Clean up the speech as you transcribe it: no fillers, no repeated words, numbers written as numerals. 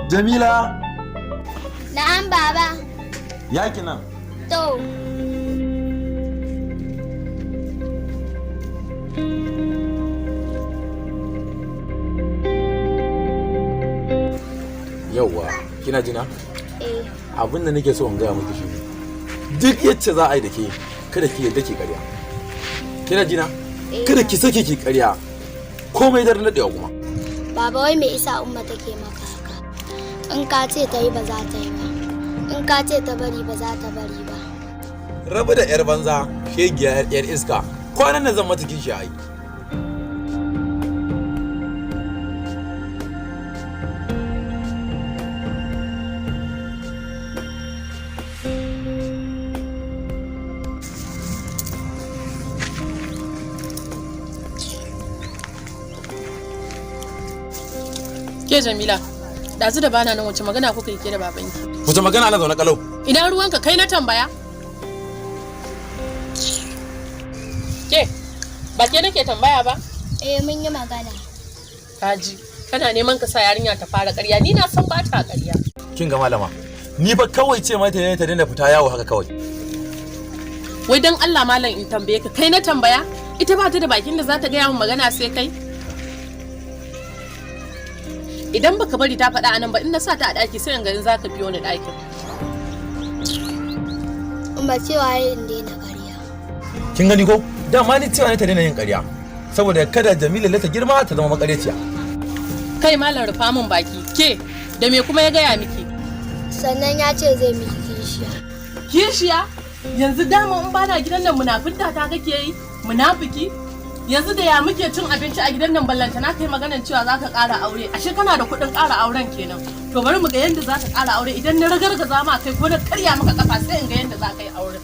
Jamila! Na'am baba. Yaki nan. To. Yauwa, kina jina? Eh. Abin da nake so in gaya miki shi duk yacce za a yi da ke kada ki yadda ki ƙarya. Kina jina? Kada ki sake ki ƙarya. Komai daren daɗewa kuma. Baba wai me isa umma take maka haka? In ka ce ta yi ba za ta yi ba. In ka ce ta bari ba za ta bari ba. Rabu da 'yar banza, shegiya 'yar iska. Kwanan nan zan mata kishi ai. Ke Jamila, ɗazu da bana nan wace magana kuka yi ke da babanki? Wace magana ana zaune kalau? Ina ruwanka kai na tambaya? Ke, ba ke nake tambaya ba? Eh mun yi magana. Kaji, kana neman ka sa yarinya ta fara ƙarya, ni na san ba ta ƙarya. Kin ga malama, ni fa kawai ce mata ne ta daina fita yawo haka kawai. Wai dan Allah malam in tambaye ka, kai na tambaya? Ita ba ta da bakin da za ta gaya min magana sai kai? Idan baka bari ta faɗa anan ba in na sa ta a ɗaki sai in ga in za ka biyo ni ɗakin. Umma cewa yayi in daina ƙarya. Kin gani ko? Dama ni cewa ne ta daina yin ƙarya. Saboda kada Jamila ta girma ta zama makareciya. Kai malam rufa min baki. Ke, da me kuma ya gaya miki? Sannan ya ce zai miki kishiya. Kishiya? Yanzu dama in bana gidan nan munafinta ta kake yi? Munafiki? Yanzu da ya muke cin abinci a gidan nan ballanta na kai maganar cewa za ka ƙara aure. Ashe kana da kuɗin ƙara auren kenan. To bari mu ga yadda za ka ƙara aure idan na ragargaza ma kai ko na karya maka ƙafa sai in ga yadda za ka yi aure.